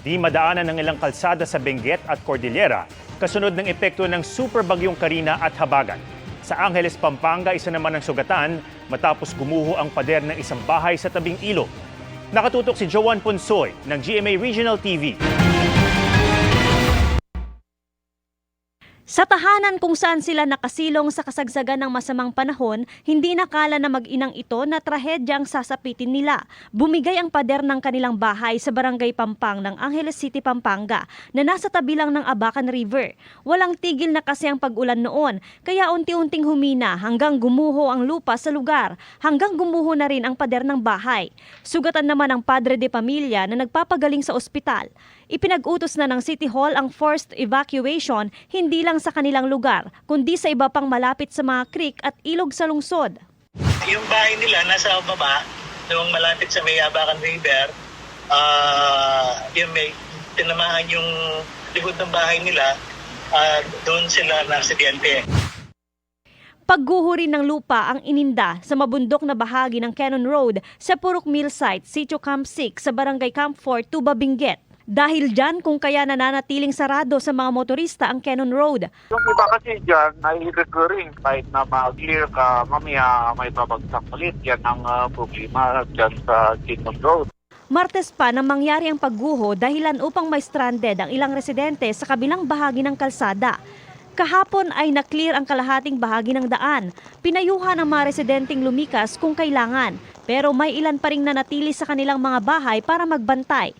Di madaanan ng ilang kalsada sa Benguet at Cordillera kasunod ng epekto ng super bagyong Karina at Habagat. Sa Angeles, Pampanga, isa naman ang sugatan matapos gumuho ang pader ng isang bahay sa tabing ilog. Nakatutok si Joan Ponsoy ng GMA Regional TV. Sa tahanan kung saan sila nakasilong sa kasagsagan ng masamang panahon, hindi nakala na mag-inang ito na trahedyang sasapitin nila. Bumigay ang pader ng kanilang bahay sa Barangay Pampang ng Angeles City, Pampanga na nasa tabi lang ng Abacan River. Walang tigil na kasi ang pag-ulan noon, kaya unti-unting humina hanggang gumuho ang lupa sa lugar, hanggang gumuho na rin ang pader ng bahay. Sugatan naman ang padre de pamilya na nagpapagaling sa ospital. Ipinag-utos na ng City Hall ang forced evacuation hindi lang sa kanilang lugar, kundi sa iba pang malapit sa mga creek at ilog sa lungsod. Yung bahay nila nasa baba, yung malapit sa may Abacan River, yung may tinamahan yung likod ng bahay nila, doon sila nasidente. Pagguho rin ng lupa ang ininda sa mabundok na bahagi ng Cannon Road sa Purok Mill Site, Sitio Camp 6 sa Barangay Camp 4, Tuba, Benguet. Dahil dyan kung kaya nananatiling sarado sa mga motorista ang Cannon Road. Yung iba kasi dyan ay recurring kahit na mag-clear ka, mamaya may babagsak ulit. Yan ang problema dyan sa Cannon Road. Martes pa nang mangyari ang pagguho dahilan upang may stranded ang ilang residente sa kabilang bahagi ng kalsada. Kahapon ay na-clear ang kalahating bahagi ng daan. Pinayuhan ang mga residenteng lumikas kung kailangan. Pero may ilan pa ring nanatili sa kanilang mga bahay para magbantay.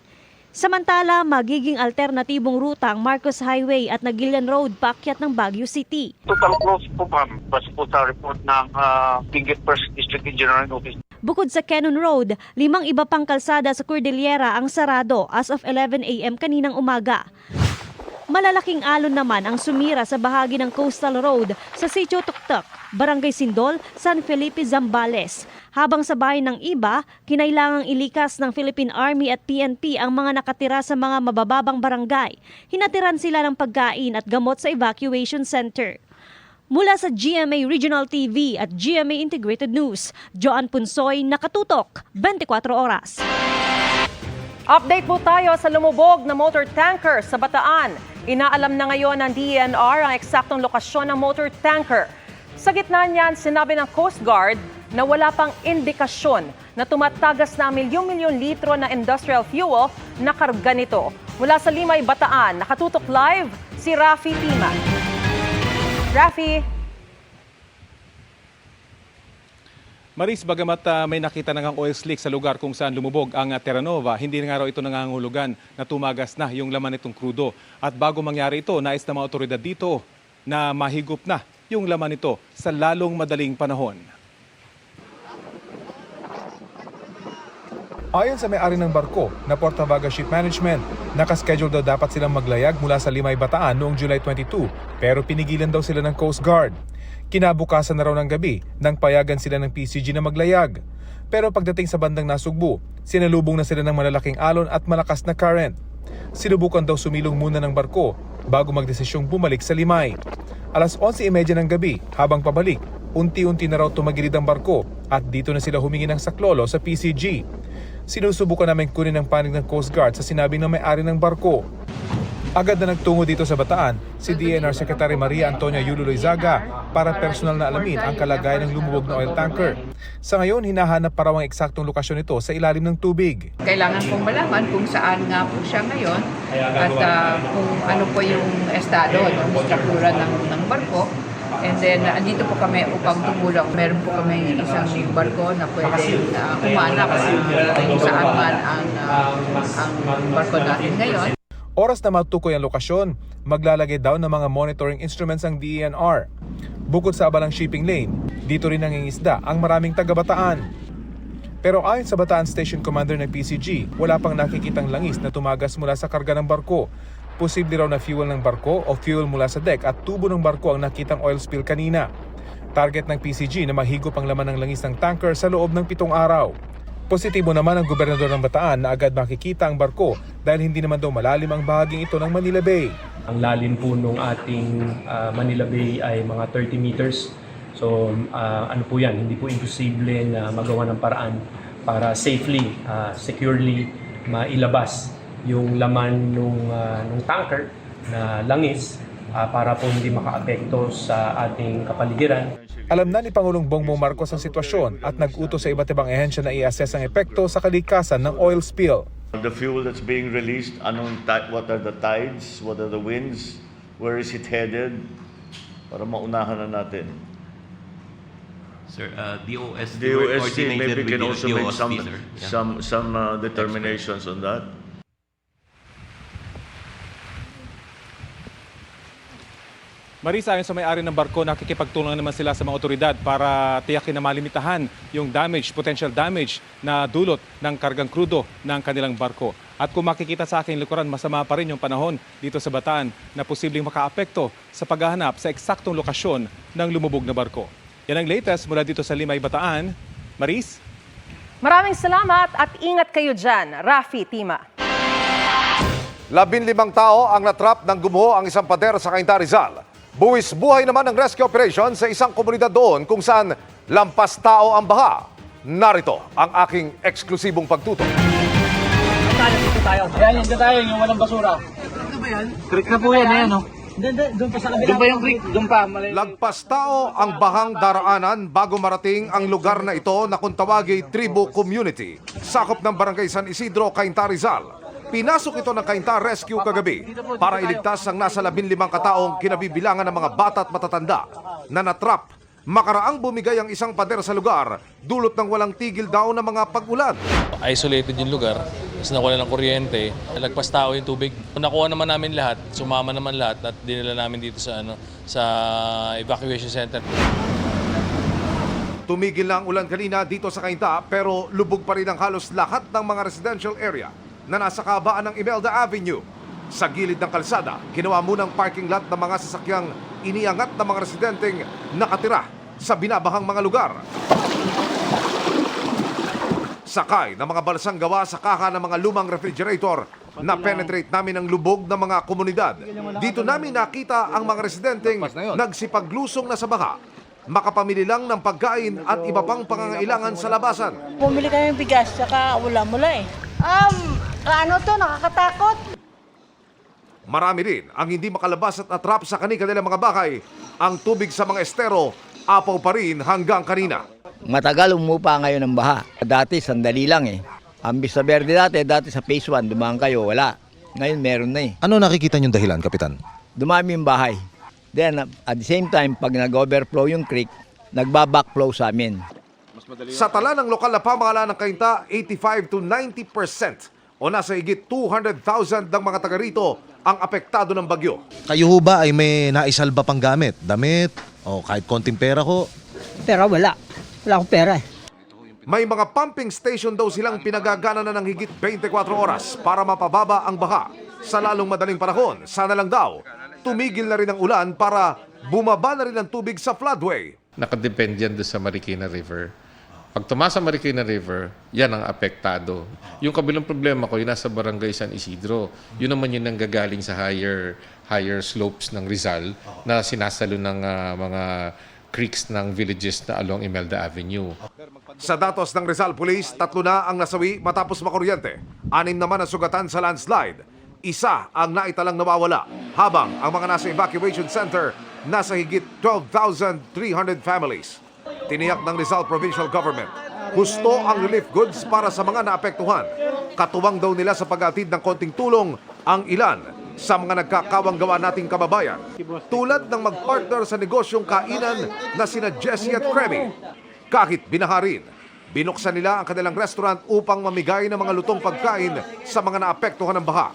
Samantala, magiging alternatibong ruta ang Marcos Highway at Nagilian Road paakyat ng Baguio City. Total close po ma'am, base po sa report ng Benguet First District Engineering Office. Bukod sa Cannon Road, 5 iba pang kalsada sa Cordillera ang sarado as of 11 a.m. kaninang umaga. Malalaking alon naman ang sumira sa bahagi ng Coastal Road sa Sitio Tuktok, Barangay Sindol, San Felipe, Zambales. Habang sa bahay ng iba, kinailangang ilikas ng Philippine Army at PNP ang mga nakatira sa mga mabababang barangay. Hinatiran sila ng pagkain at gamot sa evacuation center. Mula sa GMA Regional TV at GMA Integrated News, Joan Punsoy, nakatutok, 24 oras. Update po tayo sa lumubog na motor tanker sa Bataan. Inaalam na ngayon ng DENR ang eksaktong lokasyon ng motor tanker. Sa gitna niyan, sinabi ng Coast Guard na wala pang indikasyon na tumatagas na milyong-milyon litro na industrial fuel na karga nito. Mula sa Limay, Bataan, nakatutok live si Rafi Tima. Rafi. Maris, bagamat may nakita na ngang oil slick sa lugar kung saan lumubog ang Terra Nova, hindi nga raw ito nangangahulugan na tumagas na yung laman nitong krudo. At bago mangyari ito, nais na mga otoridad dito na mahigop na yung laman nito sa lalong madaling panahon. Ayon sa may-ari ng barko na Portavaga Ship Management, nakaschedule daw dapat silang maglayag mula sa Limay, Bataan noong July 22 pero pinigilan daw sila ng Coast Guard. Kinabukasan na raw ng gabi nang payagan sila ng PCG na maglayag. Pero pagdating sa bandang Nasugbu, sinalubong na sila ng malalaking alon at malakas na current. Sinubukan daw sumilong muna ng barko bago magdesisyong bumalik sa Limay. Alas 11:30 ng gabi, habang pabalik, unti-unti na raw tumagilid ang barko at dito na sila humingi ng saklolo sa PCG. Sinusubukan namin kunin ang panig ng Coast Guard sa sinabi ng may-ari ng barko. Agad na nagtungo dito sa Bataan si DENR Secretary Maria Antonia Yulo Loizaga para personal na alamin ang kalagayan ng lumubog na oil tanker. Sa ngayon, hinahanap pa raw ang eksaktong lokasyon nito sa ilalim ng tubig. Kailangan pong malaman kung saan nga po siya ngayon at kung ano po yung estado ng struktura ng barko. And then, andito po kami upang tumulong. Meron po kami isang barko na pwede humanap kung saan man ang barko natin ngayon. Oras na matukoy ang lokasyon, maglalagay daw ng mga monitoring instruments ang DENR. Bukod sa abalang shipping lane, dito rin nangingisda ang maraming taga-Bataan. Pero ayon sa Bataan Station Commander ng PCG, wala pang nakikitang langis na tumagas mula sa karga ng barko. Posible raw na fuel ng barko o fuel mula sa deck at tubo ng barko ang nakitang oil spill kanina. Target ng PCG na mahigop ang laman ng langis ng tanker sa loob ng 7 araw. Positibo naman ang gobernador ng Bataan na agad makikita ang barko dahil hindi naman daw malalim ang bahaging ito ng Manila Bay. Ang lalim po ng ating Manila Bay ay mga 30 meters. So ano po yan, hindi po imposible na magawa ng paraan para safely, securely mailabas yung laman nung tanker na langis para po hindi makaapekto sa ating kapaligiran. Alam na ni Pangulong Bongbong Marcos ang sitwasyon at nag-utos sa iba't ibang ehensya na i-assess ang epekto sa kalikasan ng oil spill. The fuel that's being released, what are the tides, what are the winds, where is it headed, para maunahan na natin. Sir, DOST maybe can also make some determinations on that. Maris, ayon sa may-ari ng barko, nakikipagtulungan naman sila sa mga otoridad para tiyakin na malimitahan yung potential damage na dulot ng kargang krudo ng kanilang barko. At kung makikita sa aking likuran, masama pa rin yung panahon dito sa Bataan na posibleng makaapekto sa paghahanap sa eksaktong lokasyon ng lumubog na barko. Yan ang latest mula dito sa Limay, Bataan. Maris? Maraming salamat at ingat kayo dyan, Rafi, Tima. 15 tao ang natrap nang gumuho ang isang pader sa Cainta, Rizal. Buwis buhay naman ang rescue operation sa isang komunidad doon kung saan lampas tao ang baha. Narito ang aking eksklusibong pagtutok. Ayan, dyan tayo, yung walang basura. Ito ba yan? Creek na po yan, ayan, no? Doon pa sa kabila. Doon ba yung creek? Doon pa. Lagpas tao ang bahang daraanan bago marating ang lugar na ito na kung tawagay Tribu Community. Sakop ng Barangay San Isidro, Cainta, Rizal. Pinasok ito ng Cainta Rescue kagabi para iligtas ang nasa 15 kataong kinabibilangan ng mga bata at matatanda na natrap. Makaraang bumigay ang isang pader sa lugar, dulot ng walang tigil daw ng mga pag-ulan. Isolated yung lugar, tapos nawala ng kuryente, lagpas tao yung tubig. Nakuha naman namin lahat, sumama naman lahat at dinala namin dito sa evacuation center. Tumigil na ang ulan kanina dito sa Cainta pero lubog pa rin ang halos lahat ng mga residential area na nasa kabaan ng Imelda Avenue. Sa gilid ng kalsada, ginawa munang parking lot ng mga sasakyang iniangat ng mga residenteng nakatira sa binabahang mga lugar. Sakay ng mga balsang gawa sa kaha ng mga lumang refrigerator na penetrate namin ang lubog ng mga komunidad. Dito namin nakita ang mga residenteng nagsipaglusong na sa baha. Makapamili lang ng pagkain at iba pang pangangailangan sa labasan. Bumili kami ng bigas, saka mula. Nakakatakot. Marami rin ang hindi makalabas at natrap sa kanilang mga bahay. Ang tubig sa mga estero, apaw pa rin hanggang kanina. Matagal umupa ngayon ng baha. Dati sandali lang eh. Ang Vista Verde dati sa Phase 1, dumaan kayo, wala. Ngayon meron na eh. Ano nakikita niyong dahilan, Kapitan? Dumami yung bahay. Then at the same time, pag nag-overflow yung creek, nagba-backflow sa amin. Sa tala ng lokal na pamahalaan ng Cainta, 85 to 90% o nasa higit 200,000 ng mga taga rito ang apektado ng bagyo. Kayo ho ba ay may naisalba pang gamit? Damit? O kahit konting pera ho? Pera wala. Wala akong pera eh. May mga pumping station daw silang pinagagana na ng higit 24 oras para mapababa ang baha. Sa lalong madaling panahon, sana lang daw, tumigil na rin ang ulan para bumaba na rin ang tubig sa floodway. Nakadepende yan doon sa Marikina River. Pag tumaas sa Marikina River, yan ang apektado. Yung kabilang problema ko, yung nasa Barangay San Isidro, yun naman yung nanggagaling sa higher slopes ng Rizal na sinasalo ng mga creeks ng villages na along Imelda Avenue. Sa datos ng Rizal Police, 3 na ang nasawi matapos makuryente. 6 naman ang sugatan sa landslide. 1 ang naitalang nawawala, habang ang mga nasa evacuation center nasa higit 12,300 families. Tiniyak ng Rizal Provincial Government, husto ang relief goods para sa mga naapektuhan. Katuwang daw nila sa pag-atid ng konting tulong ang ilan sa mga nagkakawang gawa nating kababayan. Tulad ng mag-partner sa negosyong kainan na sina Jessie at Kremi. Kahit binaharin, binuksan nila ang kanilang restaurant upang mamigay ng mga lutong pagkain sa mga naapektuhan ng baha.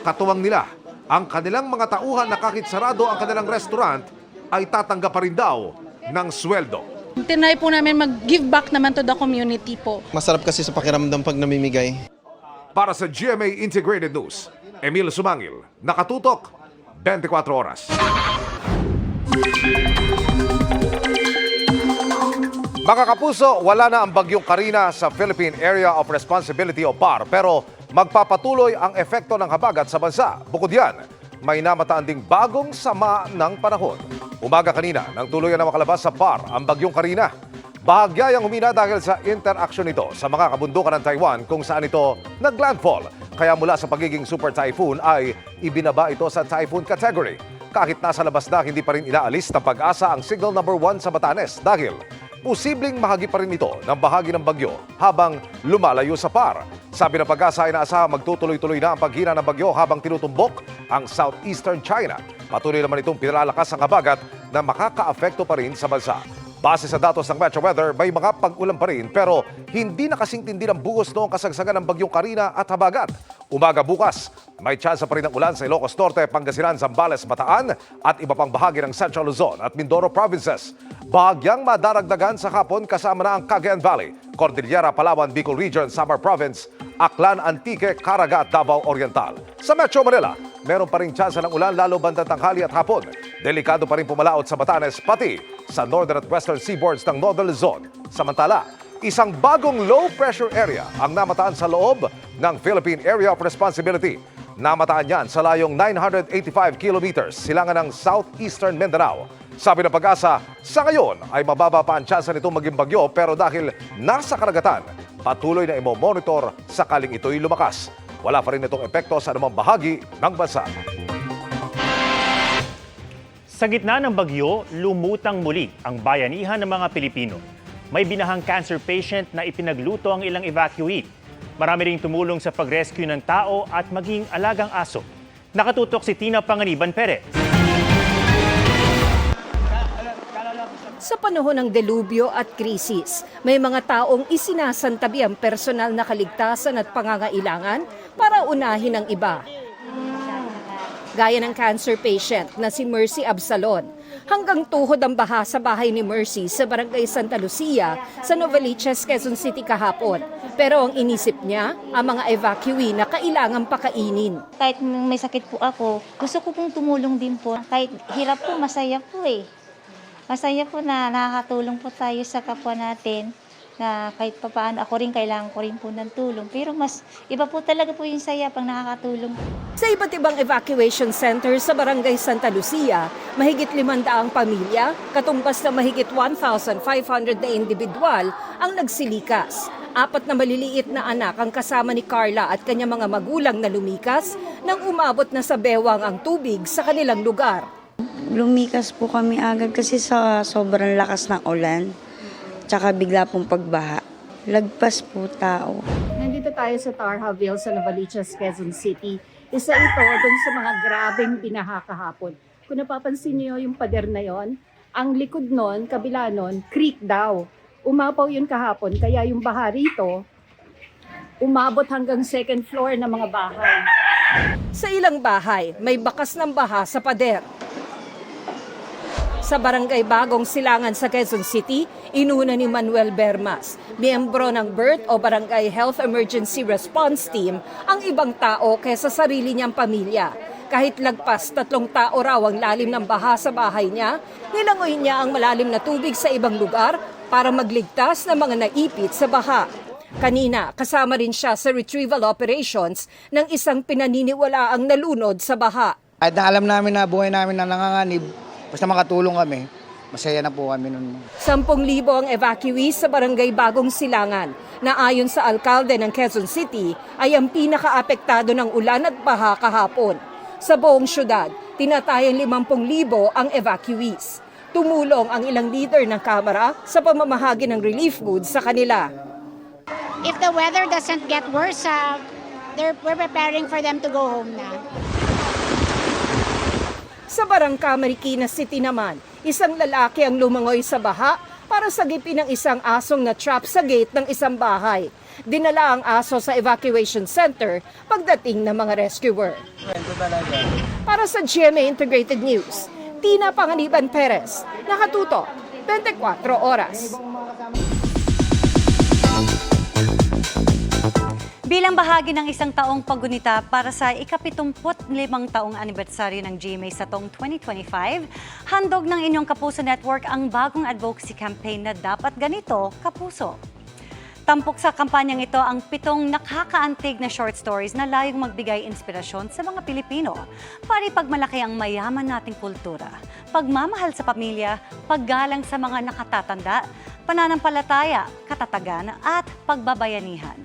Katuwang nila, ang kanilang mga tauhan na kahit sarado ang kanilang restaurant ay tatanggap pa rin daw ng sweldo. Tinry po namin mag-give back naman to the community po. Masarap kasi sa pakiramdam pag namimigay. Para sa GMA Integrated News, Emil Sumangil, nakatutok, 24 oras. Mga kapuso, wala na ang bagyong Karina sa Philippine Area of Responsibility o PAR, pero magpapatuloy ang epekto ng habagat sa bansa. Bukod yan, may namataan ding bagong sama ng panahon. Umaga kanina, nang tuluyan na makalabas sa PAR ang bagyong Karina. Bahagyayang humina dahil sa interaction nito sa mga kabundukan ng Taiwan kung saan ito naglandfall. Kaya mula sa pagiging super typhoon ay ibinaba ito sa typhoon category. Kahit nasa labas na, hindi pa rin inaalis ng Pag-asa ang signal number 1 sa Batanes dahil posibleng mahagi pa rin ito ng bahagi ng bagyo habang lumalayo sa PAR. Sabi ng Pag-asa ay naasahan magtutuloy-tuloy na ang paghina ng bagyo habang tinutumbok ang southeastern China. Patuloy naman itong pinalalakas ang habagat na makakaapekto pa rin sa bansa. Base sa datos ng Metro Weather, may mga pag-ulan pa rin pero hindi na kasing tindi ng buhos noong kasagsagan ng bagyong Karina at habagat. Umaga bukas, may tsansa pa rin ng ulan sa Ilocos Norte, Pangasinan, Zambales, Bataan at iba pang bahagi ng Central Luzon at Mindoro provinces. Bahagyang madaragdagan sa hapon kasama na ang Cagayan Valley, Cordillera, Palawan, Bicol Region, Samar Province, Aklan, Antique, Caraga at Davao Oriental. Sa Metro Manila, meron pa rin tsansa ng ulan lalo bandang tanghali at hapon. Delikado pa rin pumalaot sa Batanes pati sa northern at western seaboards ng Northern Luzon. Samantala, isang bagong low-pressure area ang namataan sa loob ng Philippine Area of Responsibility. Namataan yan sa layong 985 kilometers silangan ng southeastern Mindanao. Sabi ng Pag-asa, sa ngayon ay mababa pa ang tsansa nitong maging bagyo pero dahil nasa karagatan, patuloy na imo-monitor sakaling ito'y lumakas. Wala pa rin itong epekto sa anumang bahagi ng bansa. Sa gitna ng bagyo, lumutang muli ang bayanihan ng mga Pilipino. May binahang cancer patient na ipinagluto ang ilang evacuee. Marami ring tumulong sa pag-rescue ng tao at maging alagang aso. Nakatutok si Tina Panganiban Perez. Sa panahon ng delubyo at krisis, may mga taong isinasantabi ang personal na kaligtasan at pangangailangan para unahin ang iba. Gaya ng cancer patient na si Mercy Absalon. Hanggang tuhod ang baha sa bahay ni Mercy sa Barangay Santa Lucia sa Novaliches, Quezon City kahapon. Pero ang inisip niya, ang mga evacuee na kailangang pakainin. Kahit may sakit po ako, gusto ko pong tumulong din po. Kahit hirap po, masaya po eh. Masaya po na nakakatulong po tayo sa kapwa natin na kahit papaano ako rin kailangan ko rin po ng tulong. Pero mas iba po talaga po yung saya pag nakakatulong. Sa iba't ibang evacuation center sa Barangay Santa Lucia, mahigit 500 pamilya, katumbas na mahigit 1,500 na individual ang nagsilikas. 4 na maliliit na anak ang kasama ni Carla at kanyang mga magulang na lumikas nang umabot na sa bewang ang tubig sa kanilang lugar. Lumikas po kami agad kasi sa sobrang lakas ng ulan, tsaka bigla pong pagbaha. Lagpas po tao. Nandito tayo sa Tarhaville sa Novaliches, Quezon City. Isa ito dun sa mga grabeng binaha kahapon. Kung napapansin niyo yung pader na yon, ang likod nun, kabila nun, creek daw. Umapaw yun kahapon, kaya yung baha rito, umabot hanggang second floor ng mga bahay. Sa ilang bahay, may bakas ng baha sa pader. Sa Barangay Bagong Silangan sa Quezon City, inuna ni Manuel Bermas, miyembro ng BERT o Barangay Health Emergency Response Team, ang ibang tao kaysa sarili niyang pamilya. Kahit lagpas 3 tao raw ang lalim ng baha sa bahay niya, nilangoy niya ang malalim na tubig sa ibang lugar para magligtas ng mga naipit sa baha. Kanina, kasama rin siya sa retrieval operations ng isang pinaniniwalaang nalunod sa baha. Kahit na alam namin na buhay namin na nanganganib, basta makatulong kami, masaya na po kami nun. 10,000 ang evacuees sa Barangay Bagong Silangan na ayon sa alkalde ng Quezon City ay ang pinakaapektado ng ulan at baha kahapon. Sa buong syudad, tinatayang 50,000 ang evacuees. Tumulong ang ilang leader ng Kamara sa pamamahagi ng relief goods sa kanila. If the weather doesn't get worse, we're preparing for them to go home na. Sa Barangay Marikina City naman, isang lalaki ang lumangoy sa baha para sagipin ng isang asong na trap sa gate ng isang bahay. Dinala ang aso sa evacuation center pagdating ng mga rescuer. Para sa GMA Integrated News, Tina Panganiban Perez, nakatutok, 24 oras. Bilang bahagi ng isang taong paggunita para sa ika-75 taong anibersaryo ng GMA sa taong 2025, handog ng inyong Kapuso Network ang bagong advocacy campaign na Dapat Ganito, Kapuso. Tampok sa kampanyang ito ang 7 nakakaantig na short stories na layong magbigay inspirasyon sa mga Pilipino para ipagmalaki ang mayaman nating kultura, pagmamahal sa pamilya, paggalang sa mga nakatatanda, pananampalataya, katatagan at pagbabayanihan.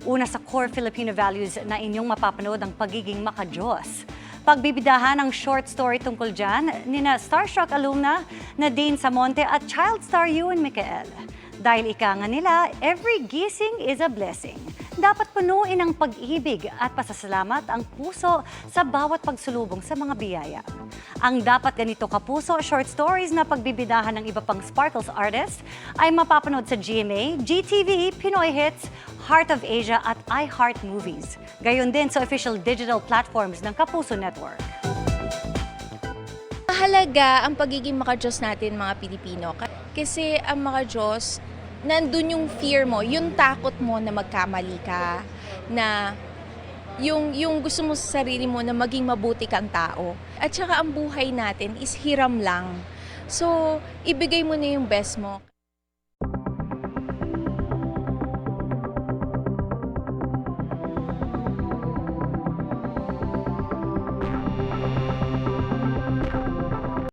Una sa core Filipino values na inyong mapapanood ang pagiging makadiyos. Pagbibidahan ng short story tungkol dyan, nina Starstruck alumna na Dane Samonte at child star Ewan Micael. Dahil ika nga nila, every gising is a blessing. Dapat punuin ng pag-ibig at pasasalamat ang puso sa bawat pagsulubong sa mga biyaya. Ang Dapat Ganito Kapuso short stories na pagbibidahan ng iba pang Sparkles artists ay mapapanood sa GMA, GTV, Pinoy Hits, Heart of Asia at iHeart Movies. Gayon din sa official digital platforms ng Kapuso Network. Mahalaga ang pagiging makadiyos natin mga Pilipino. Kasi ang makadiyos, nandun yung fear mo, yung takot mo na magkamali ka, na yung gusto mo sa sarili mo na maging mabuti kang tao. At saka ang buhay natin is hiram lang. So, ibigay mo na yung best mo.